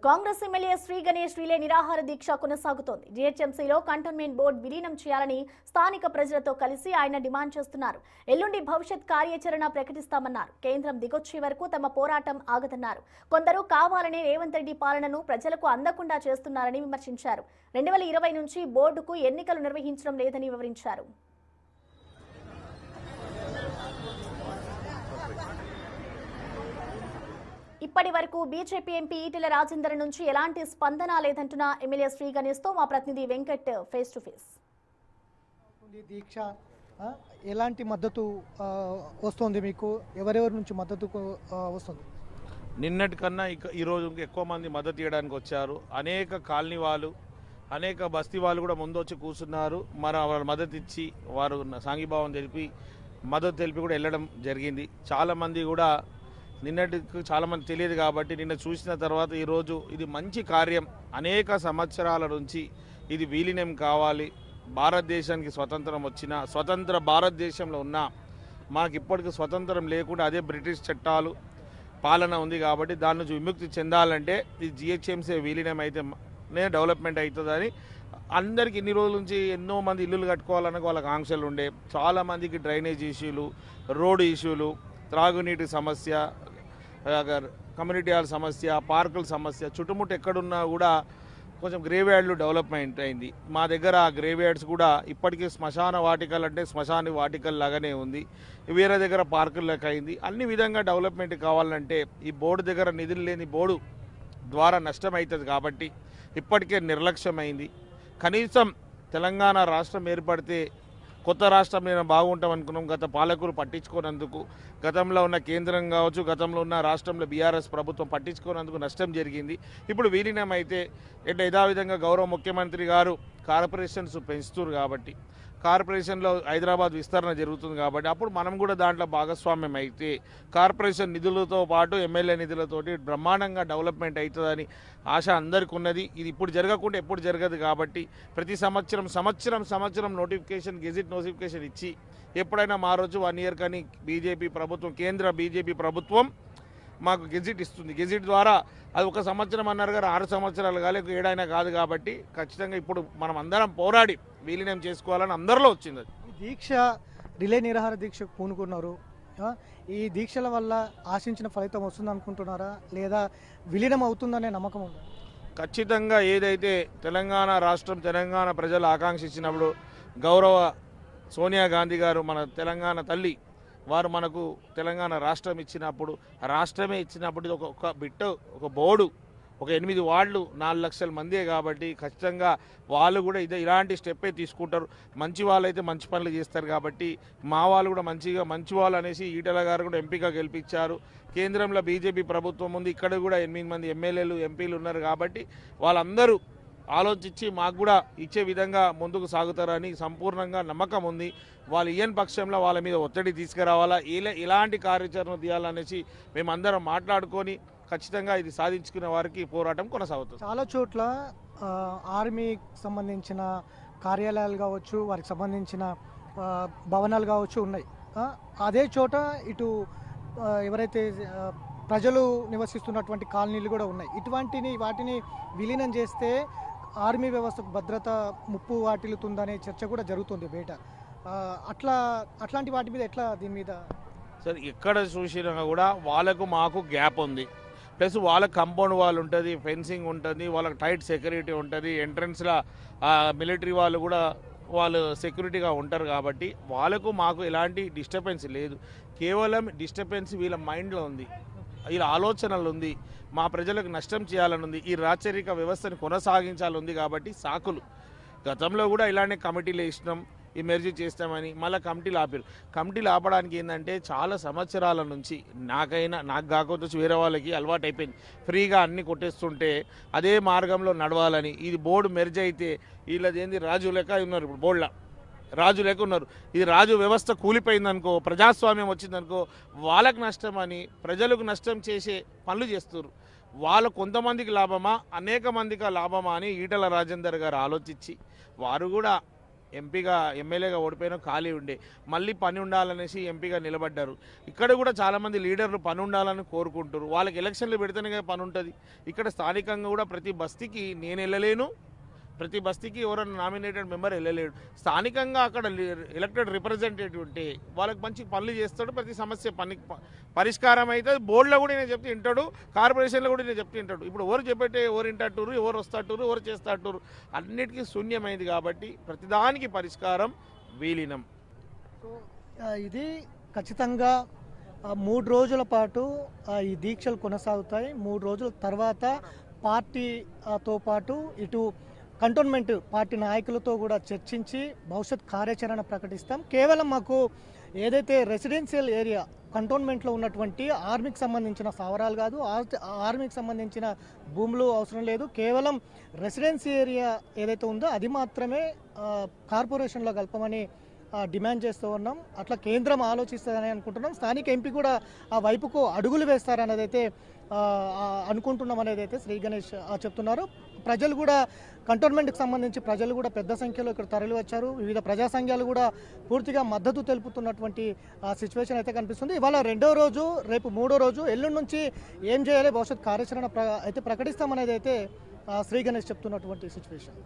Congress MLA Shri Ganesh relay నిరాహార దీక్ష కొనసాగుతోంది. జీహెచ్ఎంసీలో cantonment board విలీనం చేయాలని స్థానిక ప్రజలతో కలిసి ఆయన డిమాండ్ చేస్తున్నారు. ఎల్లుండి భవిష్యత్ కార్యాచరణ ప్రకటిస్తామన్నారు. కేంద్రం దిగొచ్చే వరకు తమ పోరాటం ఆగదన్నారు. కొందరు కావాలనే రేవంత్ రెడ్డి పాలనను ప్రజలకు అందకుండా చేస్తున్నారని విమర్శించారు. 2020 నుంచి బోర్డుకు ఎన్నికలు నిర్వహించడం లేదని వివరించారు. ఇప్పటి వరకు బీజేపీ ఎంపీ ఈటెల రాజేందర్ నుంచి ఎలాంటి స్పందన లేదంటున్న ఎమ్మెల్యే శ్రీ గణేష్ తో మా ప్రతినిధి వెంకట్ ఫేస్ టు ఫేస్. దీక్ష ఎలాంటి మద్దతు వస్తుంది, మీకు ఎవరెవరి నుంచి మద్దతు వస్తుంది? నిన్నటి కన్నా ఈరోజు ఎక్కువ మంది మద్దతు ఇవ్వడానికి వచ్చారు. అనేక కాలనీ వాళ్ళు, అనేక బస్తీ వాళ్ళు కూడా ముందొచ్చి కూర్చున్నారు. మరి వాళ్ళ మద్దతు ఇచ్చి వారు సాంఘీభావం తెలిపి మద్దతు తెలిపి కూడా వెళ్ళడం జరిగింది. చాలామంది కూడా నిన్నటికి చాలామంది తెలియదు కాబట్టి నిన్న చూసిన తర్వాత ఈరోజు ఇది మంచి కార్యం, అనేక సంవత్సరాల నుంచి ఇది విలీనం కావాలి, భారతదేశానికి స్వతంత్రం వచ్చిన స్వతంత్ర భారతదేశంలో ఉన్న మనకి ఇప్పటికీ స్వతంత్రం లేకుండా అదే బ్రిటిష్ చట్టాలు పాలన ఉంది కాబట్టి దాని నుంచి విముక్తి చెందాలంటే ఈ జిహెచ్ఎంసీ విలీనం అయితే డెవలప్మెంట్ అవుతుందని అందరికి ఇన్ని రోజుల నుంచి ఎన్నో మంది ఇల్లులు కట్టుకోవాలన్న వాళ్ళకి ఆంక్షలు ఉండే, చాలామందికి డ్రైనేజ్ ఇష్యూలు, రోడ్డు ఇష్యూలు, త్రాగునీటి సమస్య, కమ్యూనిటీ హాల్ సమస్య, పార్కుల సమస్య, చుట్టుముట్టు ఎక్కడున్నా కూడా కొంచెం గ్రేవ్యార్డ్లు డెవలప్మెంట్ అయింది. మా దగ్గర ఆ గ్రేవ్యార్డ్స్ కూడా ఇప్పటికీ శ్మశాన వాటికలు అంటే శ్మశాన వాటికల్ లాగానే ఉంది, వేరే దగ్గర పార్కుల లెక్క అయింది. అన్ని విధంగా డెవలప్మెంట్ కావాలంటే ఈ బోర్డు దగ్గర నిధులు లేని బోర్డు ద్వారా నష్టం అవుతుంది కాబట్టి ఇప్పటికే నిర్లక్ష్యమైంది. కనీసం తెలంగాణ రాష్ట్రం ఏర్పడితే కొత్త రాష్ట్రం నేను బాగుంటాం అనుకున్నాం. గత పాలకులు పట్టించుకోనందుకు, గతంలో ఉన్న కేంద్రం కావచ్చు, గతంలో ఉన్న రాష్ట్రంలో బీఆర్ఎస్ ప్రభుత్వం పట్టించుకోనందుకు నష్టం జరిగింది. ఇప్పుడు విలీనం అయితే యథావిధంగా గౌరవ ముఖ్యమంత్రి గారు కార్పొరేషన్స్ పెంచుతున్నారు కాబట్టి, కార్పొరేషన్లో హైదరాబాద్ విస్తరణ జరుగుతుంది కాబట్టి అప్పుడు మనం కూడా దాంట్లో భాగస్వామ్యం అయితే కార్పొరేషన్ నిధులతో పాటు ఎమ్మెల్యే నిధులతోటి బ్రహ్మాండంగా డెవలప్మెంట్ అవుతుందని ఆశ అందరికీ ఉన్నది. ఇది ఇప్పుడు జరగకుండా ఎప్పుడు జరగదు కాబట్టి ప్రతి సంవత్సరం నోటిఫికేషన్, గెజిట్ నోటిఫికేషన్ ఇచ్చి ఎప్పుడైనా మా రోజు 1 ఇయర్ కానీ బీజేపీ ప్రభుత్వం, కేంద్ర బీజేపీ ప్రభుత్వం మాకు గెజిట్ ఇస్తుంది. గెజిట్ ద్వారా అది 1 సంవత్సరం అన్నారు కానీ 6 సంవత్సరాలు కాలే, 7 అయినా కాదు కాబట్టి ఖచ్చితంగా ఇప్పుడు మనం అందరం పోరాడి విలీనం చేసుకోవాలని అందరిలో వచ్చింది. ఈ దీక్ష రిలే నిరాహార దీక్షకు పూనుకున్నారు. ఈ దీక్షల వల్ల ఆశించిన ఫలితం వస్తుంది అనుకుంటున్నారా, లేదా విలీనం అవుతుందనే నమ్మకం ఉందా? ఖచ్చితంగా ఏదైతే తెలంగాణ రాష్ట్రం, తెలంగాణ ప్రజలు ఆకాంక్షించినప్పుడు గౌరవ సోనియా గాంధీ గారు, మన తెలంగాణ తల్లి, వారు మనకు తెలంగాణ రాష్ట్రం ఇచ్చినప్పుడు, రాష్ట్రమే ఇచ్చినప్పుడు ఇది ఒక బిట్టు, ఒక బోర్డు, ఒక 8 వార్డులు, 4 లక్షల మందే కాబట్టి ఖచ్చితంగా వాళ్ళు కూడా ఇలాంటి స్టెప్పే తీసుకుంటారు. మంచి వాళ్ళు అయితే మంచి పనులు చేస్తారు కాబట్టి మా వాళ్ళు కూడా మంచి వాళ్ళు అనేసి ఈటెల గారు కూడా ఎంపీగా గెలిపించారు. కేంద్రంలో బీజేపీ ప్రభుత్వం ఉంది, ఇక్కడ కూడా 8 మంది ఎమ్మెల్యేలు, ఎంపీలు ఉన్నారు కాబట్టి వాళ్ళందరూ ఆలోచించి మాకు కూడా ఇచ్చే విధంగా ముందుకు సాగుతారని సంపూర్ణంగా నమ్మకం ఉంది. వాళ్ళు ఇయ్యని పక్షంలో వాళ్ళ మీద ఒత్తిడి తీసుకురావాలా, ఎలాంటి కార్యాచరణ తీయాలనేసి మేమందరం మాట్లాడుకొని ఖచ్చితంగా ఇది సాధించుకునే వారికి పోరాటం కొనసాగుతుంది. చాలా చోట్ల ఆర్మీకి సంబంధించిన కార్యాలయాలు కావచ్చు, వారికి సంబంధించిన భవనాలు కావచ్చు ఉన్నాయి. అదే చోట ఇటు ఎవరైతే ప్రజలు నివసిస్తున్నటువంటి కాలనీలు కూడా ఉన్నాయి. వాటిని విలీనం చేస్తే ఆర్మీ వ్యవస్థకు భద్రత ముప్పు వాటిల్లుతుందనే చర్చ కూడా జరుగుతుంది బయట. అట్లాంటి వాటి మీద ఎట్లా, దీని మీద సరే ఎక్కడ చూసినా కూడా వాళ్ళకు మాకు గ్యాప్ ఉంది. ప్లస్ వాళ్ళకి కాంపౌండ్ వాల్ ఉంటుంది, ఫెన్సింగ్ ఉంటుంది, వాళ్ళకి టైట్ సెక్యూరిటీ ఉంటుంది, ఎంట్రన్స్లో మిలిటరీ వాళ్ళు కూడా వాళ్ళు సెక్యూరిటీగా ఉంటారు కాబట్టి వాళ్ళకు మాకు ఎలాంటి డిస్టర్బెన్స్ లేదు. కేవలం డిస్టర్బెన్స్ వీళ్ళ మైండ్లో ఉంది, వీళ్ళ ఆలోచనలు ఉంది, మా ప్రజలకు నష్టం చేయాలని ఉంది, ఈ రాచరిక వ్యవస్థను కొనసాగించాలని ఉంది. కాబట్టి సాకులు గతంలో కూడా ఇలానే కమిటీలు వేసినాం, ఈ మెర్జీ చేస్తామని మళ్ళీ కమిటీలు ఆపడానికి ఏంటంటే చాలా సంవత్సరాల నుంచి నాకు కాకపోతే వేరే వాళ్ళకి అలవాటు అయిపోయింది. ఫ్రీగా అన్నీ కొట్టేస్తుంటే అదే మార్గంలో నడవాలని, ఇది బోర్డు మెర్జ్ అయితే వీళ్ళది ఏంది రాజు లెక్క ఉన్నారు, ఇప్పుడు బోర్డులో రాజు లెక్క ఉన్నారు. ఇది రాజు వ్యవస్థ కూలిపోయిందనుకో, ప్రజాస్వామ్యం వచ్చిందనుకో వాళ్ళకు నష్టం అని ప్రజలకు నష్టం చేసే పనులు చేస్తున్నారు. వాళ్ళు కొంతమందికి లాభమా, అనేక మందికి లాభమా అని ఈటెల రాజేందర్ గారు ఆలోచించి వారు కూడా ఎంపీగా ఎమ్మెల్యేగా ఓడిపోయినా ఖాళీ ఉండే, మళ్ళీ పని ఉండాలనేసి ఎంపీగా నిలబడ్డారు. ఇక్కడ కూడా చాలామంది లీడర్లు పని ఉండాలని కోరుకుంటారు. వాళ్ళకి ఎలక్షన్లు పెడితేనే కదా పని ఉంటుంది. ఇక్కడ స్థానికంగా కూడా ప్రతి బస్తీకి నేను వెళ్ళలేను, ప్రతి బస్తీకి ఎవరైనా నామినేటెడ్ మెంబర్ వెళ్ళలేడు. స్థానికంగా అక్కడ ఎలక్టెడ్ రిప్రజెంటేటివ్ ఉంటే వాళ్ళకి మంచి పనులు చేస్తాడు, ప్రతి సమస్య పరిష్కారం అవుతుంది. బోర్డులో కూడా నేను చెప్తే వింటాడు, కార్పొరేషన్లో కూడా నేను చెప్తే వింటాడు. ఇప్పుడు ఎవరు చెప్పేటే ఎవరు వింటారు, ఎవరు వస్తాటూరు, ఎవరు చేస్తాటూరు, అన్నిటికీ శూన్యమైంది. కాబట్టి ప్రతిదానికి పరిష్కారం విలీనం. సో ఇది ఖచ్చితంగా 3 రోజుల పాటు ఈ దీక్షలు కొనసాగుతాయి. 3 రోజుల తర్వాత పార్టీతో పాటు ఇటు కంటోన్మెంట్ పార్టీ నాయకులతో కూడా చర్చించి భవిష్యత్ కార్యాచరణ ప్రకటిస్తాం. కేవలం మాకు ఏదైతే రెసిడెన్షియల్ ఏరియా కంటోన్మెంట్లో ఉన్నటువంటి ఆర్మీకి సంబంధించిన స్థావరాలు కాదు, ఆర్మీకి సంబంధించిన భూములు అవసరం లేదు. కేవలం రెసిడెన్సీ ఏరియా ఏదైతే ఉందో అది మాత్రమే కార్పొరేషన్లో కలపమని డిమాండ్ చేస్తూ ఉన్నాం. అట్లా కేంద్రం ఆలోచిస్తుందని అనుకుంటున్నాం. స్థానిక ఎంపీ కూడా ఆ వైపుకు అడుగులు వేస్తారనేది అయితే అనుకుంటున్నాం అనేది అయితే శ్రీ గణేష్ చెప్తున్నారు. ప్రజలు కూడా కంటోన్మెంట్కి సంబంధించి ప్రజలు కూడా పెద్ద సంఖ్యలో ఇక్కడ తరలి వచ్చారు. వివిధ ప్రజా సంఘాలు కూడా పూర్తిగా మద్దతు తెలుపుతున్నటువంటి సిచ్యువేషన్ అయితే కనిపిస్తుంది. ఇవాళ 2వ రోజు, రేపు 3వ రోజు, ఎల్లుండి నుంచి ఏం చేయాలి భవిష్యత్ కార్యాచరణ అయితే ప్రకటిస్తామనేది అయితే శ్రీ గణేష్ చెప్తున్నటువంటి సిచ్యువేషన్.